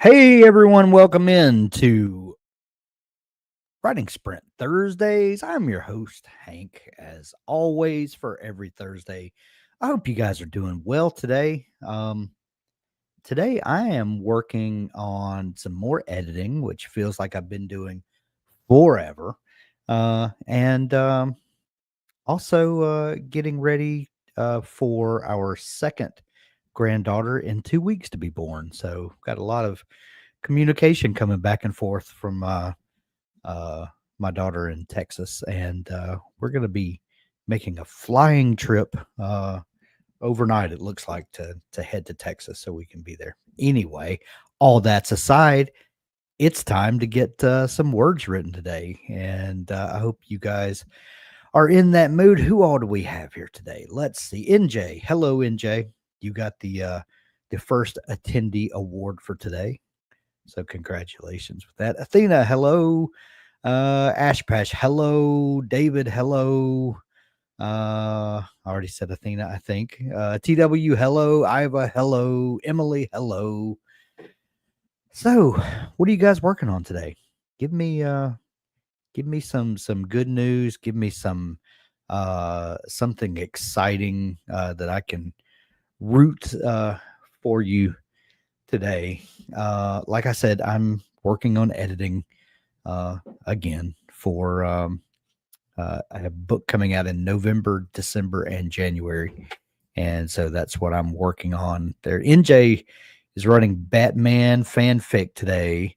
Hey everyone, welcome in to Writing Sprint Thursdays. I'm your host, Hank, as always, for every Thursday. I hope you guys are doing well today. Today I am working on some more editing, which feels like I've been doing forever. And also getting ready for our second granddaughter in 2 weeks to be born. So, got a lot of communication coming back and forth from uh, my daughter in Texas, and we're going to be making a flying trip overnight. It looks like to head to Texas so we can be there. Anyway, all that's aside, it's time to get some words written today, and I hope you guys are in that mood. Who all do we have here today? Let's see. NJ, hello, NJ. You got the first attendee award for today. So congratulations with that. Athena, hello. Ash Pash, hello. David, hello. I already said Athena, I think. TW, hello. Iva, hello. Emily, hello. So, what are you guys working on today? Give me some good news. Give me something exciting that I can root for you today. Like I said, I'm working on editing again for I have a book coming out in November, December, and January, and so that's what I'm working on. There, NJ is running Batman fanfic today.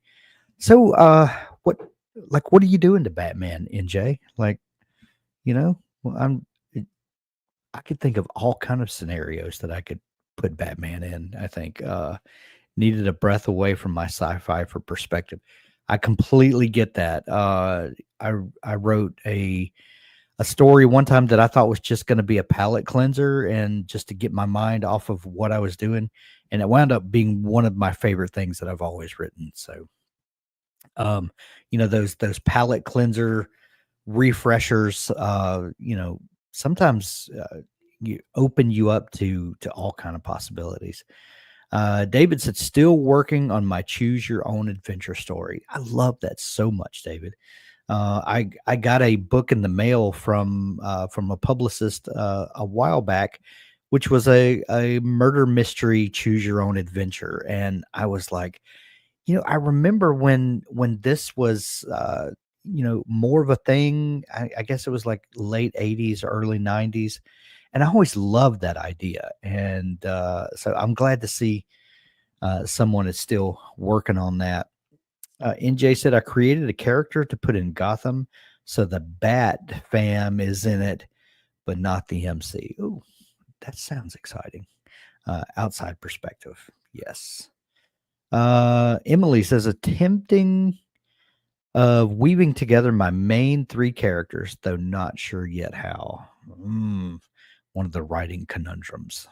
So, what what are you doing to Batman, NJ? Well, I could think of all kind of scenarios that I could put Batman in. I think needed a breath away from my sci-fi for perspective. I completely get that. I wrote a story one time that I thought was just going to be a palate cleanser and just to get my mind off of what I was doing, and it wound up being one of my favorite things that I've always written. So, um, those palate cleanser refreshers, sometimes you open you up to all kind of possibilities. David said, still working on my choose your own adventure story. I love that so much, David. I got a book in the mail from a publicist a while back, which was a murder mystery choose your own adventure, and I was like, I remember when this was more of a thing. I guess it was like late '80s, early '90s, and I always loved that idea, and so I'm glad to see someone is still working on that. NJ said, I created a character to put in Gotham, so the Bat fam is in it, but not the MC. Ooh, that sounds exciting. Outside perspective. Yes. Emily says, attempting weaving together my main three characters, though not sure yet how. One of the writing conundrums.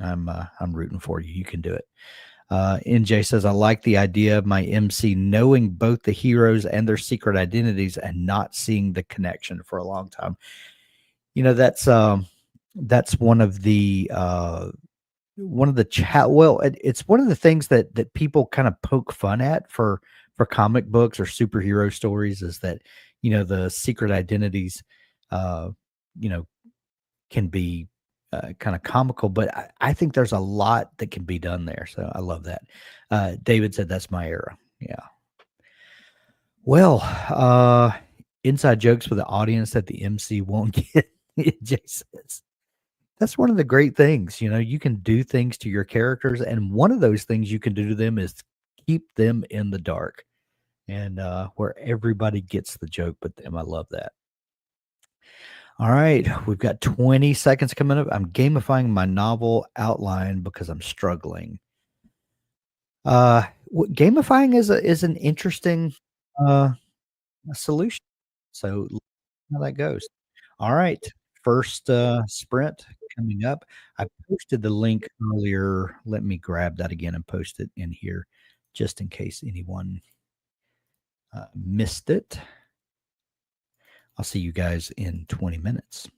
I'm rooting for you. You can do it. NJ says, I like the idea of my MC knowing both the heroes and their secret identities and not seeing the connection for a long time. That's one of the chat. Well, it's one of the things that people kind of poke fun at for comic books or superhero stories is that the secret identities, uh, you know, can be kind of comical, but I think there's a lot that can be done there. So I love that. David said that's my era. Yeah. Well, inside jokes for the audience that the MC won't get. Jay says that's one of the great things. You can do things to your characters, and one of those things you can do to them is keep them in the dark, and where everybody gets the joke but them. I love that. All right, we've got 20 seconds coming up. I'm gamifying my novel outline because I'm struggling. Gamifying is an interesting uh, solution. So let's see how that goes. All right, first sprint coming up. I posted the link earlier. Let me grab that again and post it in here, just in case anyone missed it. I'll see you guys in 20 minutes.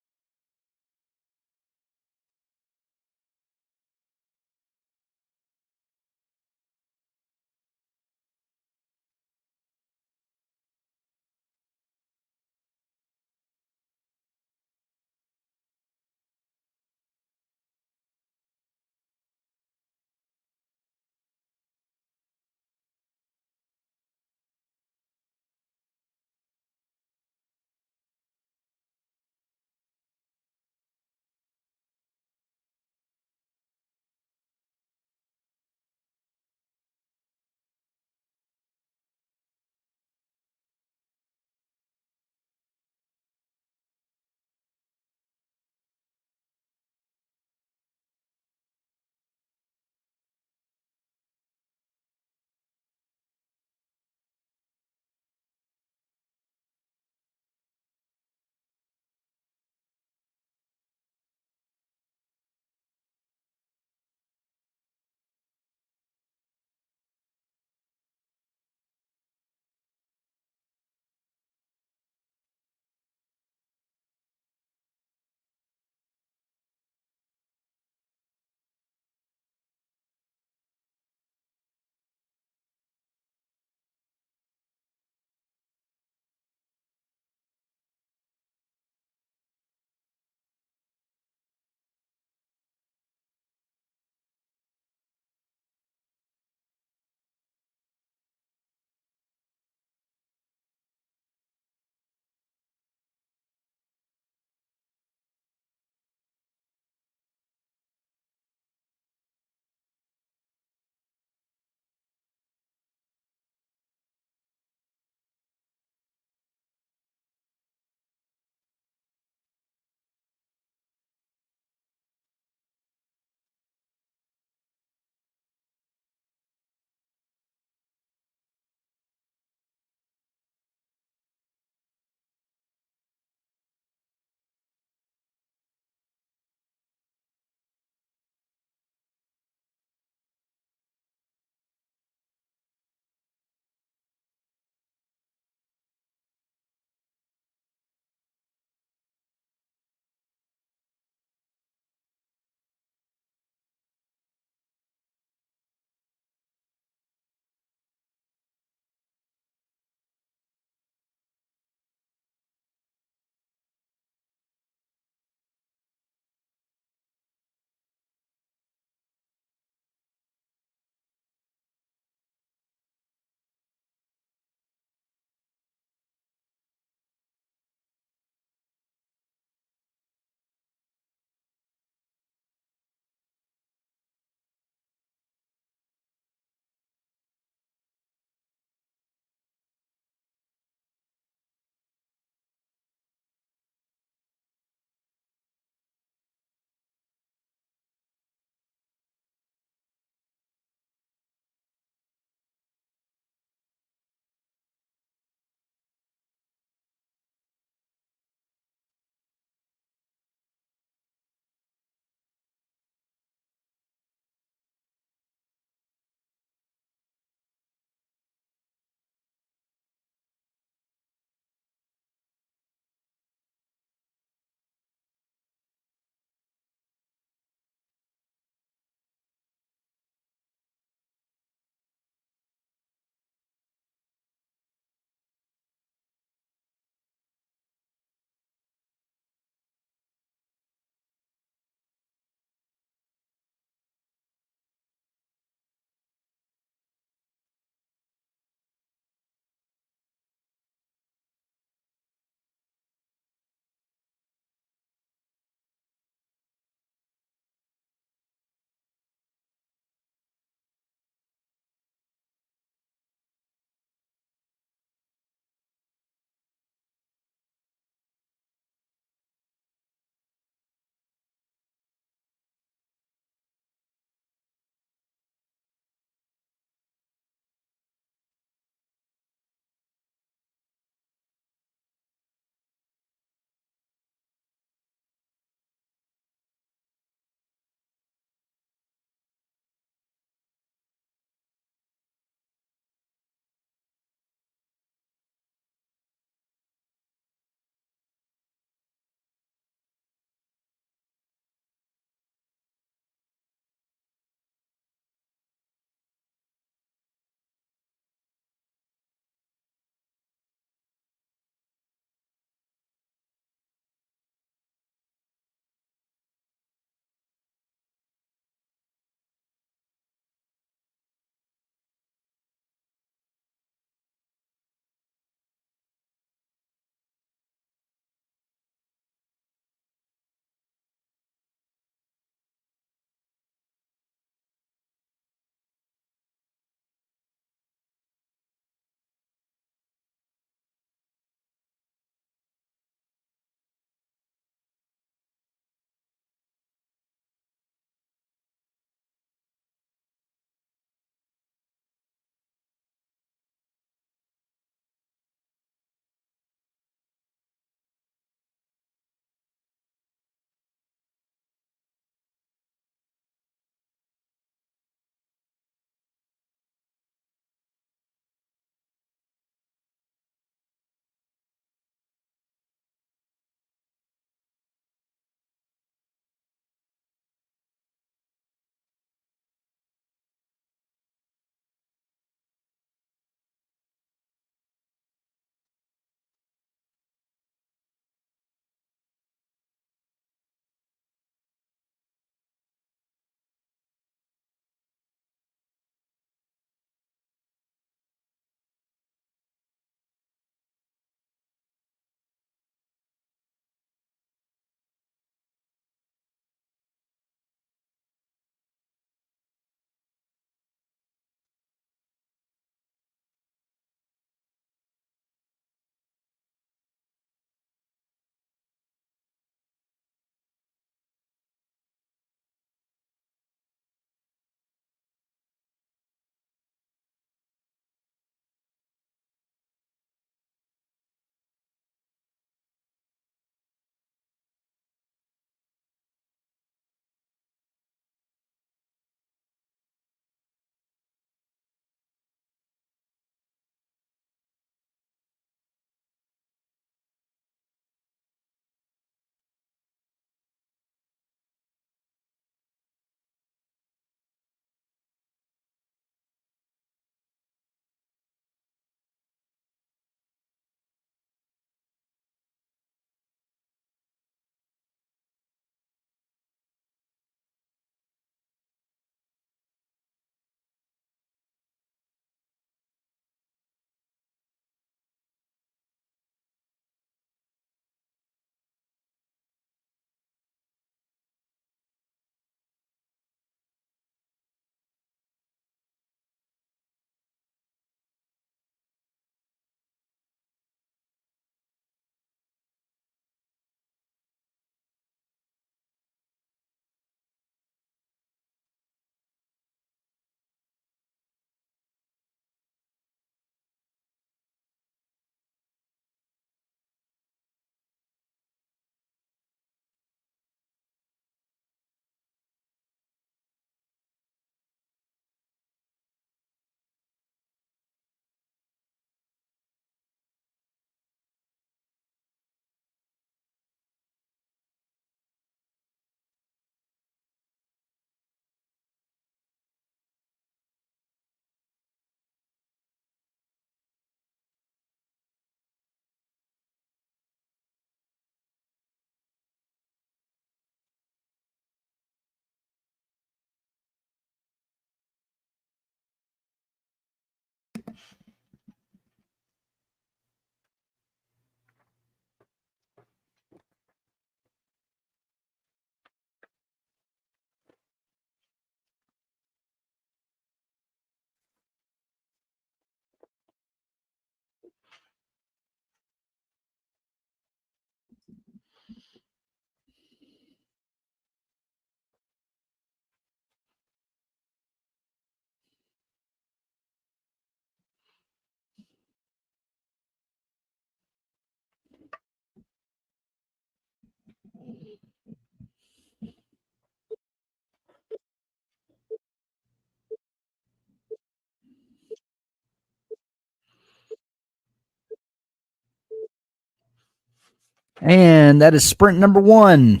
And that is sprint number 1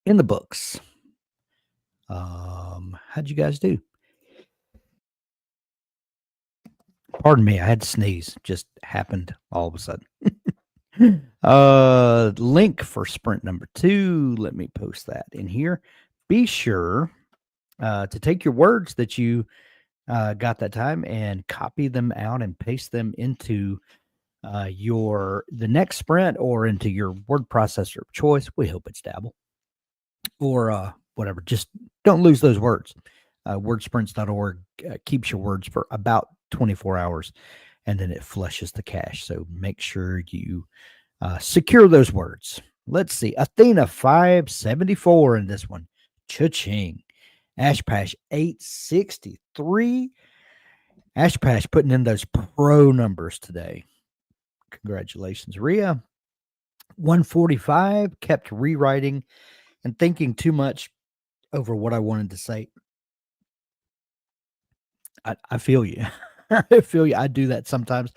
in the books. How'd you guys do? Pardon me, I had to sneeze. Just happened all of a sudden. Link for sprint number 2. Let me post that in here. Be sure to take your words that you got that time and copy them out and paste them into your the next sprint or into your word processor of choice. We hope it's Dabble or whatever. Just don't lose those words. Wordsprints.org keeps your words for about 24 hours and then it flushes the cache. So make sure you secure those words. Let's see. Athena 574 in this one. Cha-ching. Ashpash 863. Ashpash putting in those pro numbers today. Congratulations, Ria. 145 kept rewriting and thinking too much over what I wanted to say. I feel you. I feel you. I do that sometimes.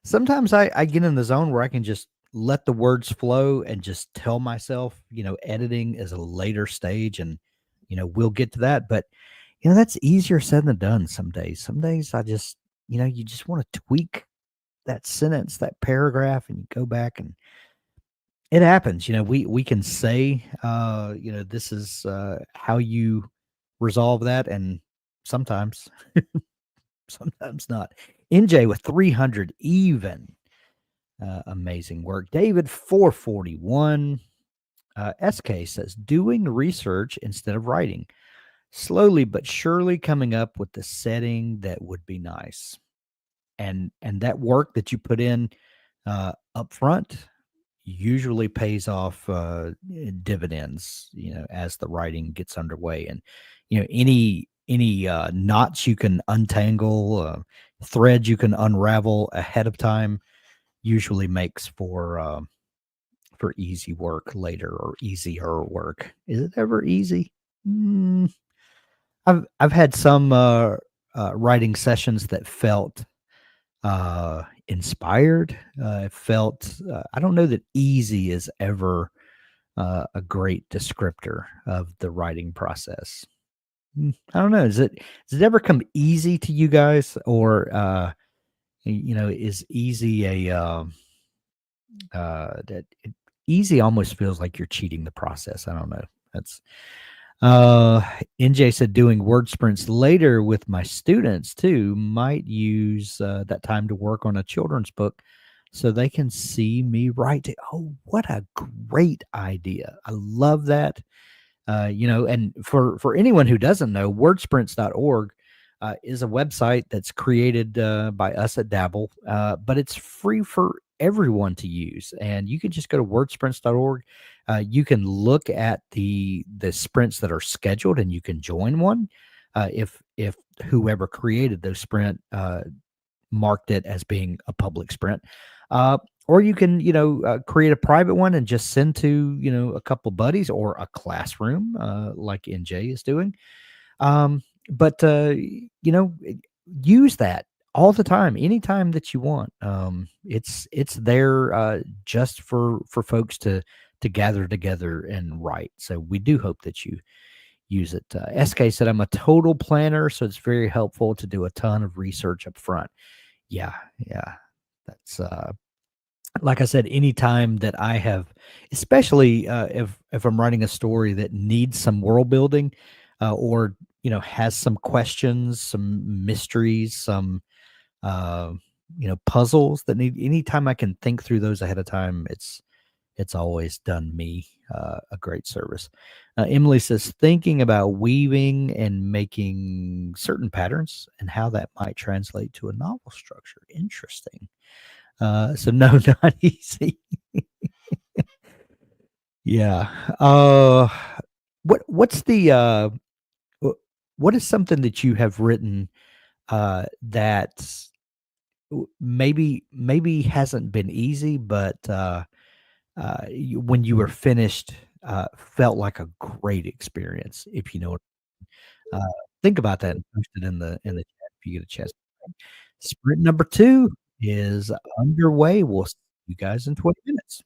Sometimes I get in the zone where I can just let the words flow and just tell myself, editing is a later stage and, we'll get to that. But, that's easier said than done some days. Some days I just, you just want to tweak that sentence, that paragraph, and you go back and it happens. We can say, this is how you resolve that. And sometimes sometimes not. NJ with 300 even. Amazing work. David 441. SK says doing research instead of writing. Slowly but surely coming up with the setting that would be nice. And that work that you put in up front usually pays off dividends, as the writing gets underway. And any knots you can untangle, threads you can unravel ahead of time, usually makes for easy work later or easier work. Is it ever easy? Mm, I've had some writing sessions that felt inspired. Felt I don't know that easy is ever a great descriptor of the writing process. I don't know. Does it ever come easy to you guys, or is easy a that easy almost feels like you're cheating the process. I don't know. That's uh NJ said doing word sprints later with my students too might use that time to work on a children's book so they can see me write. Oh, what a great idea. I love that. And for anyone who doesn't know, wordsprints.org is a website that's created by us at Dabble, but it's free for everyone to use. And you can just go to wordsprints.org. You can look at the sprints that are scheduled, and you can join one if whoever created those sprint marked it as being a public sprint. Or you can, create a private one and just send to, a couple buddies or a classroom, like NJ is doing. But use that all the time, anytime that you want. It's there just for folks to gather together and write. So we do hope that you use it. SK said, I'm a total planner, so it's very helpful to do a ton of research up front. Yeah, yeah. That's like I said, anytime that I have, especially if I'm writing a story that needs some world building, or has some questions, some mysteries, some puzzles that need. Anytime I can think through those ahead of time, it's always done me a great service. Emily says thinking about weaving and making certain patterns and how that might translate to a novel structure. Interesting. So no, not easy. Yeah. What's the what is something that you have written that maybe hasn't been easy, but when you were finished, felt like a great experience, if you know what. Uh, think about that and post it in the chat if you get a chance. Sprint number 2 is underway. We'll see you guys in 20 minutes.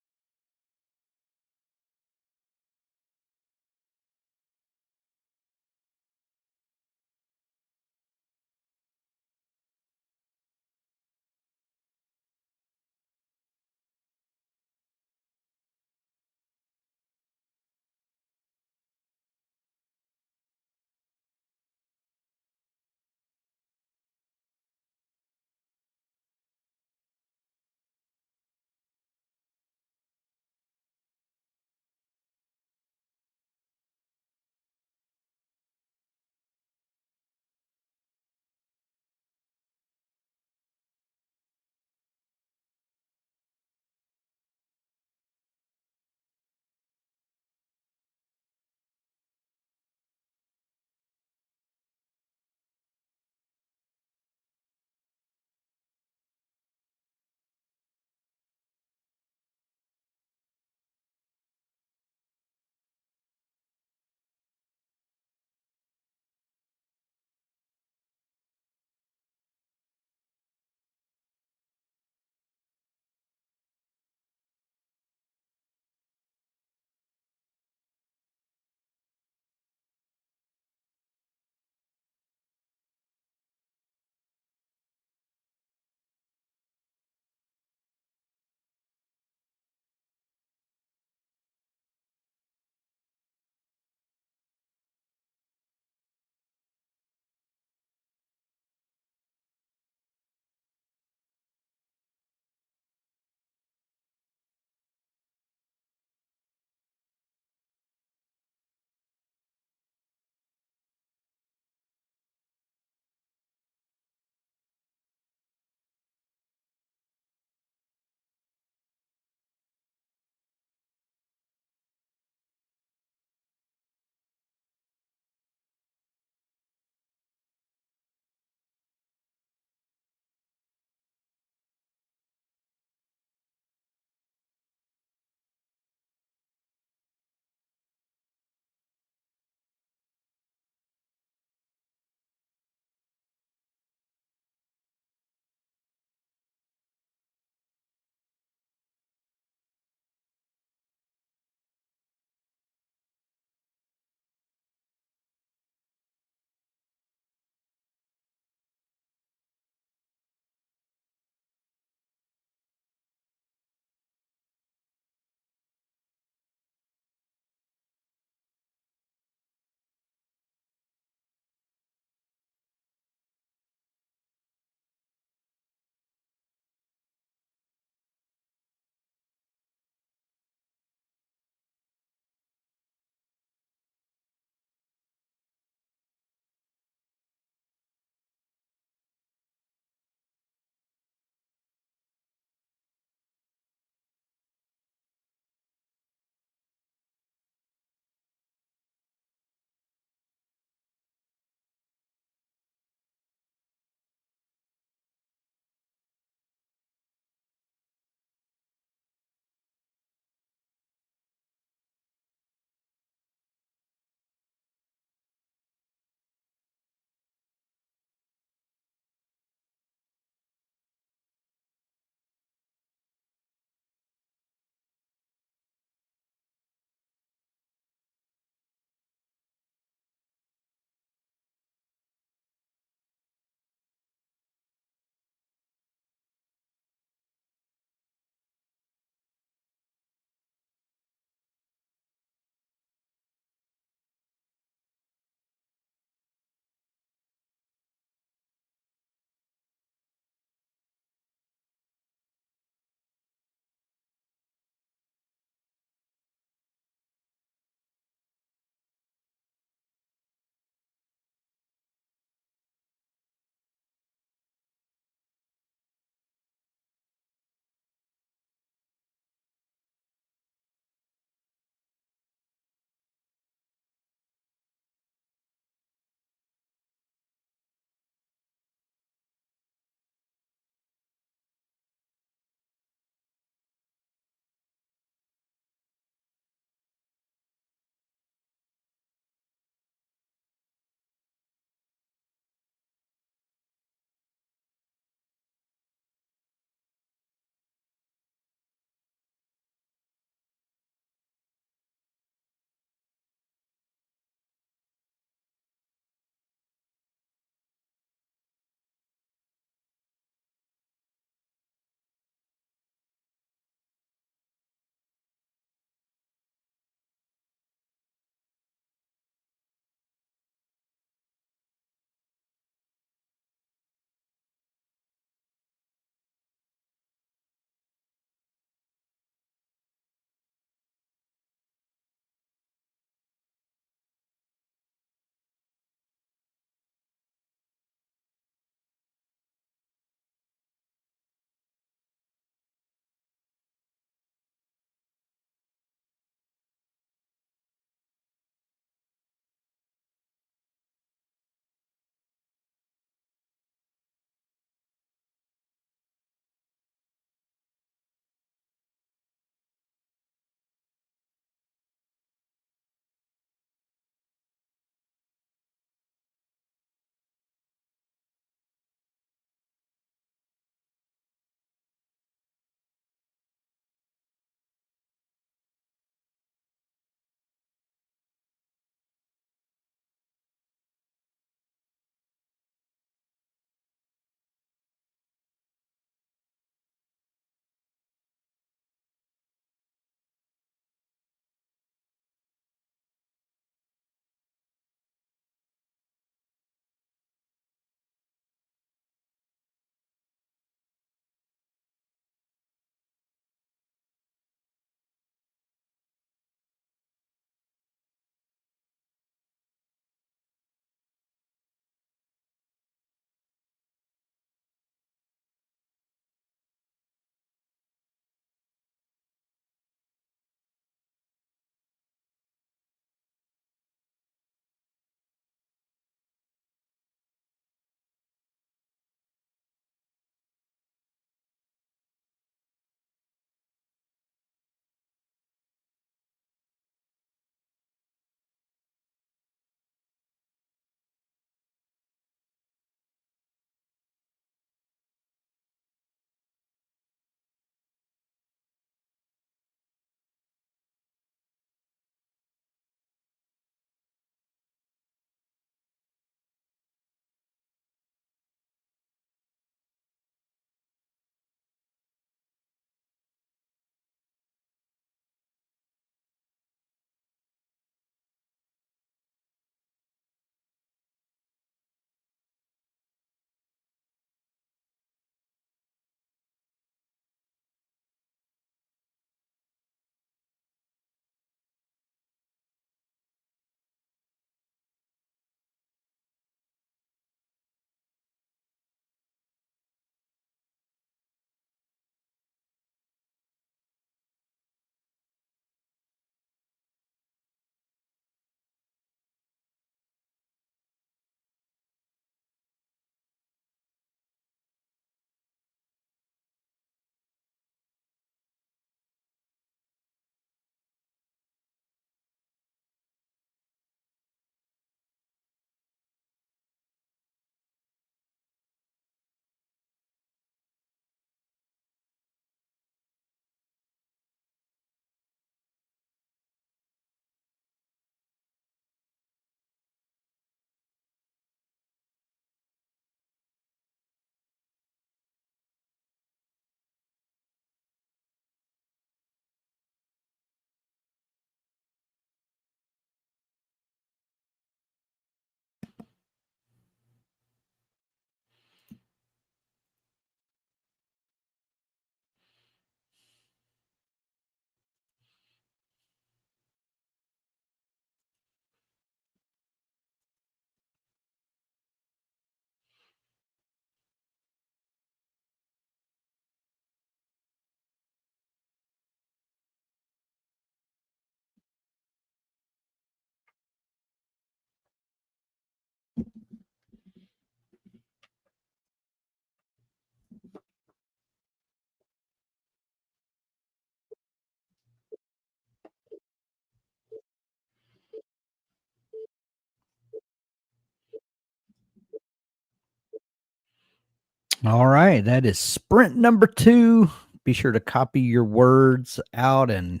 All right, that is sprint number 2. Be sure to copy your words out and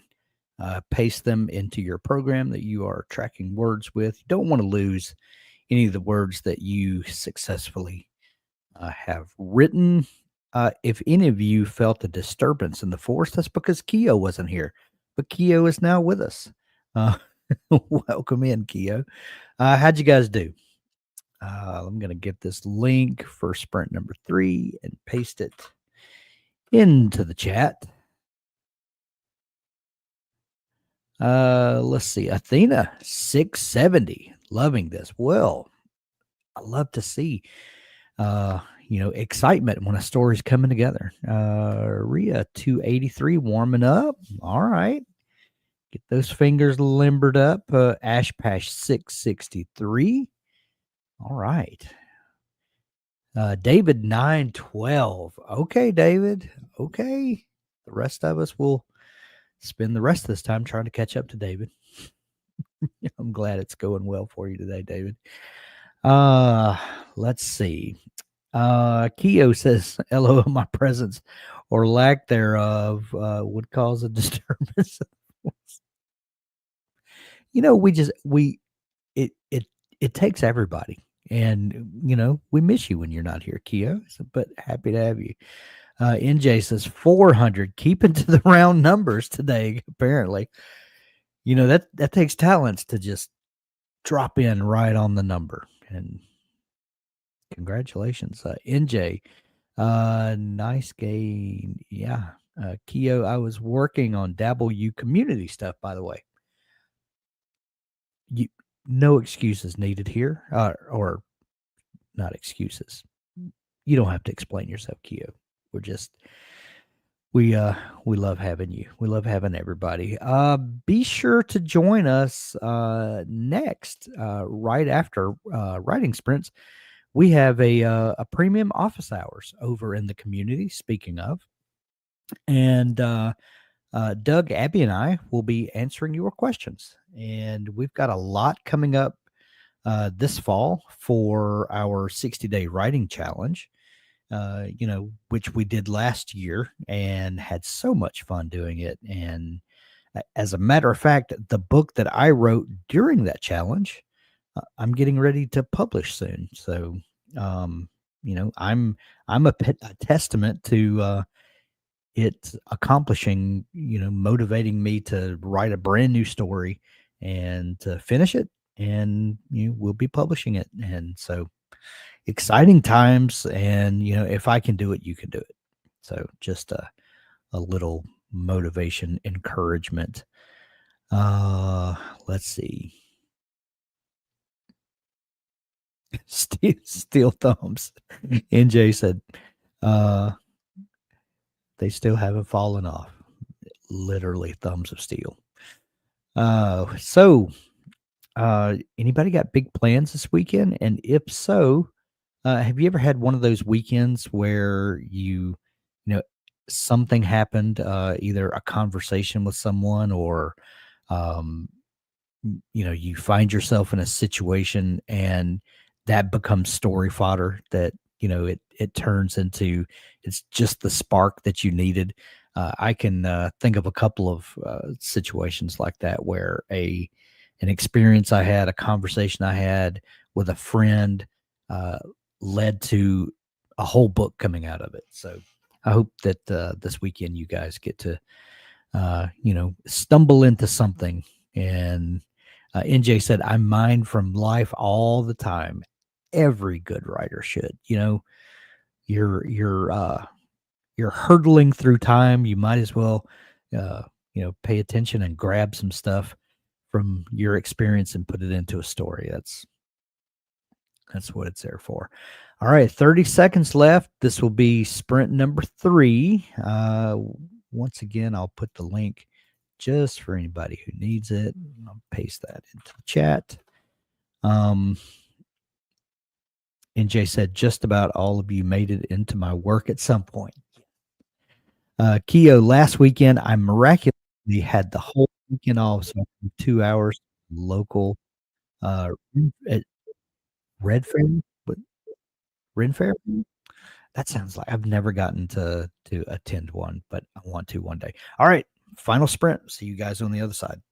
paste them into your program that you are tracking words with. You don't want to lose any of the words that you successfully have written. If any of you felt a disturbance in the force, that's because Keo wasn't here, but Keo is now with us. Uh, welcome in, Keo. How'd you guys do? I'm going to get this link for sprint number 3 and paste it into the chat. Let's see. Athena 670. Loving this. Well, I love to see excitement when a story's coming together. Rhea 283 warming up. All right. Get those fingers limbered up. Ashpash 663. All right. David 912. Okay, David. Okay. The rest of us will spend the rest of this time trying to catch up to David. I'm glad it's going well for you today, David. Let's see. Keo says, "Hello, my presence or lack thereof would cause a disturbance." We it takes everybody, and we miss you when you're not here, Keo. But happy to have you. NJ says 400, keeping to the round numbers today. Apparently, that takes talents to just drop in right on the number. And congratulations, NJ. Nice game. Yeah. Keo, I was working on Dabble U community stuff, by the way. You No excuses needed here. Or not excuses. You don't have to explain yourself, Keo. We're just we love having you. We love having everybody. Be sure to join us next, right after writing sprints. We have a premium office hours over in the community. Speaking of, and Doug, Abby, and I will be answering your questions. And we've got a lot coming up this fall for our 60-day writing challenge. Which we did last year and had so much fun doing it. And as a matter of fact, the book that I wrote during that challenge, I'm getting ready to publish soon. So, I'm a testament to it accomplishing, motivating me to write a brand new story and to finish it. And we'll be publishing it. And so, exciting times, and if I can do it, you can do it. So just a little motivation, encouragement. Let's see. Steel thumbs. NJ said they still haven't fallen off. Literally thumbs of steel. So anybody got big plans this weekend? And if so, have you ever had one of those weekends where you know, something happened, either a conversation with someone or, um, you find yourself in a situation and that becomes story fodder that, it turns into, it's just the spark that you needed. I can think of a couple of situations like that where an experience I had, a conversation I had with a friend, uh, led to a whole book coming out of it. So I hope that this weekend you guys get to, stumble into something. And NJ said, "I mine from life all the time. Every good writer should. You're hurdling through time. You might as well, pay attention and grab some stuff from your experience and put it into a story. That's what it's there for." All right, 30 seconds left. This will be sprint number 3. Once again, I'll put the link just for anybody who needs it. I'll paste that into the chat. NJ said, "Just about all of you made it into my work at some point." Keo, last weekend, I miraculously had the whole weekend off, so 2 hours local at Red Fair? What Ren Fair? That sounds like I've never gotten to attend one, but I want to one day. All right, final sprint. See you guys on the other side.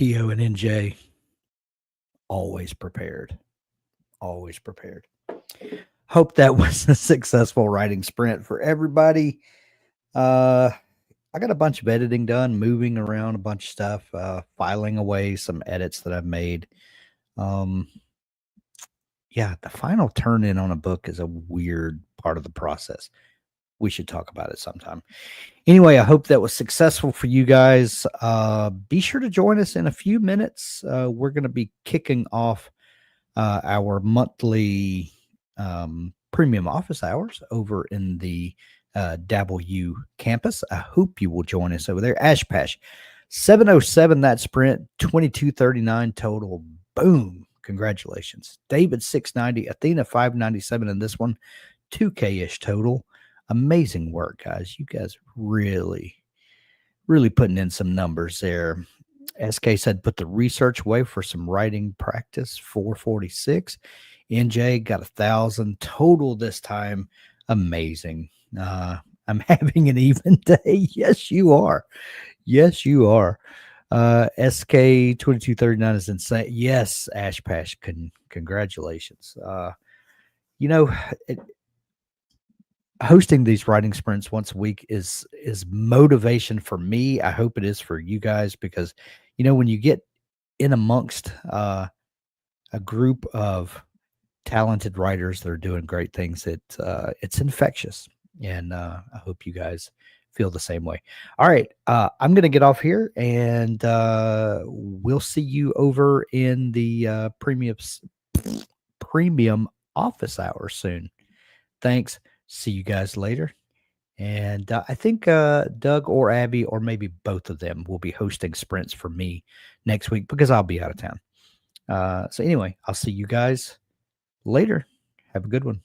Keo and NJ, always prepared. Always prepared. Hope that was a successful writing sprint for everybody. I got a bunch of editing done, moving around a bunch of stuff, filing away some edits that I've made. Um, yeah, the final turn in on a book is a weird part of the process. We should talk about it sometime. Anyway, I hope that was successful for you guys. Be sure to join us in a few minutes. We're going to be kicking off our monthly premium office hours over in the Dabble U campus. I hope you will join us over there. Ashpash, 707 that sprint, 2239 total. Boom. Congratulations. David, 690, Athena, 597 in this one, 2K-ish total. Amazing work, guys. You guys really putting in some numbers there. SK said, put the research away for some writing practice, 446. NJ got 1,000 total this time. Amazing. I'm having an even day. Yes, you are. Yes, you are. SK 2239 is insane. Yes, Ashpash, congratulations. You know, hosting these writing sprints once a week is motivation for me. I hope it is for you guys, because when you get in amongst a group of talented writers that are doing great things, it's infectious, and I hope you guys feel the same way. All right, I'm gonna get off here, and we'll see you over in the premium office hour soon. Thanks. See you guys later. And I think Doug or Abby, or maybe both of them, will be hosting sprints for me next week because I'll be out of town. So anyway, I'll see you guys later. Have a good one.